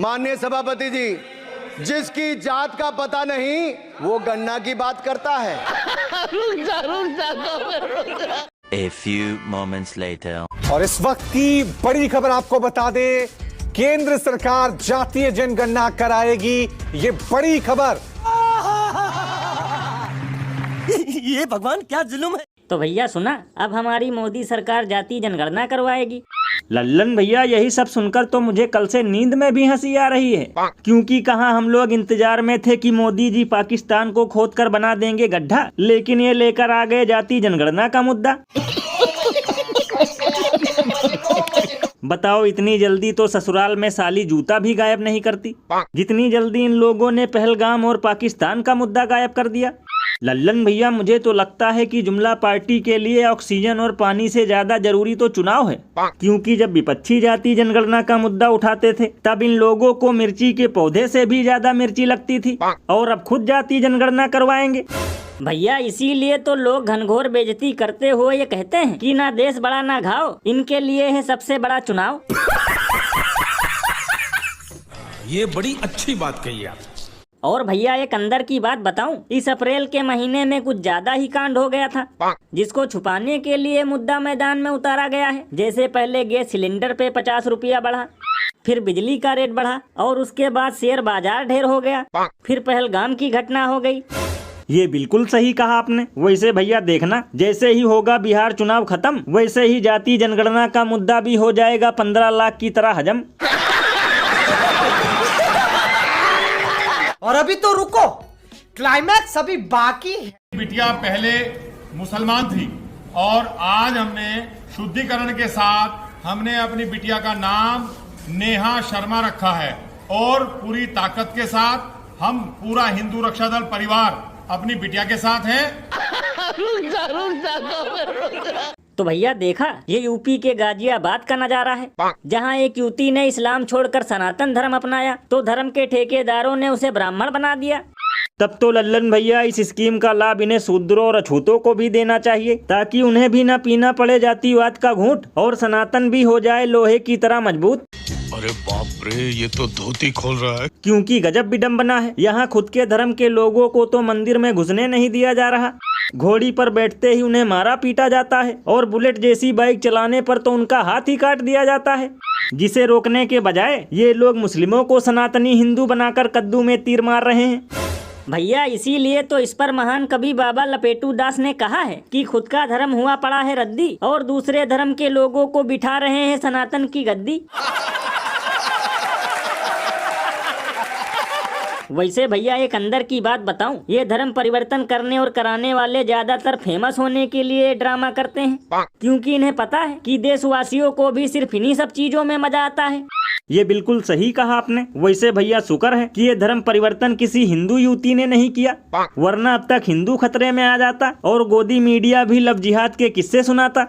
माननीय सभापति जी, जिसकी जात का पता नहीं वो गन्ना की बात करता है। A few moments later. और इस वक्त की बड़ी खबर आपको बता दे, केंद्र सरकार जातीय जनगणना कराएगी। ये बड़ी खबर। ये भगवान क्या जुल्म है। तो भैया सुना, अब हमारी मोदी सरकार जातीय जनगणना करवाएगी। लल्लन भैया, यही सब सुनकर तो मुझे कल से नींद में भी हंसी आ रही है, क्योंकि कहाँ हम लोग इंतजार में थे कि मोदी जी पाकिस्तान को खोदकर बना देंगे गड्ढा, लेकिन ये लेकर आ गए जातीय जनगणना का मुद्दा। बताओ, इतनी जल्दी तो ससुराल में साली जूता भी गायब नहीं करती, जितनी जल्दी इन लोगों ने पहलगाम और पाकिस्तान का मुद्दा गायब कर दिया। लल्लन भैया, मुझे तो लगता है कि जुमला पार्टी के लिए ऑक्सीजन और पानी से ज्यादा जरूरी तो चुनाव है, क्योंकि जब विपक्षी जाति जनगणना का मुद्दा उठाते थे तब इन लोगों को मिर्ची के पौधे से भी ज्यादा मिर्ची लगती थी, और अब खुद जाति जनगणना करवाएंगे। भैया, इसीलिए तो लोग घनघोर बेइज्जती करते हुए ये कहते हैं कि ना देश बड़ा ना घाव, इनके लिए है सबसे बड़ा चुनाव। ये बड़ी अच्छी बात कही आप। और भैया, एक अंदर की बात बताऊं, इस अप्रैल के महीने में कुछ ज्यादा ही कांड हो गया था, जिसको छुपाने के लिए मुद्दा मैदान में उतारा गया है। जैसे पहले गैस सिलेंडर पे 50 रुपया बढ़ा, फिर बिजली का रेट बढ़ा, और उसके बाद शेयर बाजार ढेर हो गया, फिर पहलगाम की घटना हो गई। ये बिल्कुल सही कहा आपने। वैसे भैया देखना, जैसे ही होगा बिहार चुनाव खत्म, वैसे ही जाति जनगणना का मुद्दा भी हो जाएगा 15 लाख की तरह हजम। और अभी तो रुको, क्लाइमैक्स अभी बाकी है। बिटिया पहले मुसलमान थी और आज हमने शुद्धिकरण के साथ हमने अपनी बिटिया का नाम नेहा शर्मा रखा है, और पूरी ताकत के साथ हम पूरा हिंदू रक्षा दल परिवार अपनी बिटिया के साथ है। तो भैया देखा, ये यूपी के गाजियाबाद का नजारा है, जहाँ एक युवती ने इस्लाम छोड़कर सनातन धर्म अपनाया तो धर्म के ठेकेदारों ने उसे ब्राह्मण बना दिया। तब तो लल्लन भैया, इस स्कीम का लाभ इन्हें शूद्रों और अछूतों को भी देना चाहिए, ताकि उन्हें भी न पीना पड़े जातिवाद का घूंट, और सनातन भी हो जाए लोहे की तरह मजबूत। अरे बाप रे, ये तो धोती खोल रहा है। क्योंकि गजब विडम्बना है, यहाँ खुद के धर्म के लोगों को तो मंदिर में घुसने नहीं दिया जा रहा। घोड़ी पर बैठते ही उन्हें मारा पीटा जाता है, और बुलेट जैसी बाइक चलाने पर तो उनका हाथ ही काट दिया जाता है, जिसे रोकने के बजाय ये लोग मुस्लिमों को सनातनी हिंदू बनाकर कद्दू में तीर मार रहे हैं। भैया, इसीलिए तो इस पर महान कवि बाबा लपेटू दास ने कहा है कि खुद का धर्म हुआ पड़ा है रद्दी, और दूसरे धर्म के लोगों को बिठा रहे हैं सनातन की गद्दी। वैसे भैया, एक अंदर की बात बताऊं, ये धर्म परिवर्तन करने और कराने वाले ज्यादातर फेमस होने के लिए ड्रामा करते हैं, क्योंकि इन्हें पता है कि देशवासियों को भी सिर्फ इन्हीं सब चीजों में मजा आता है। ये बिल्कुल सही कहा आपने। वैसे भैया, शुक्र है कि ये धर्म परिवर्तन किसी हिंदू युवती ने नहीं किया, वरना अब तक हिंदू खतरे में आ जाता और गोदी मीडिया भी लव जिहाद के किस्से सुनाता।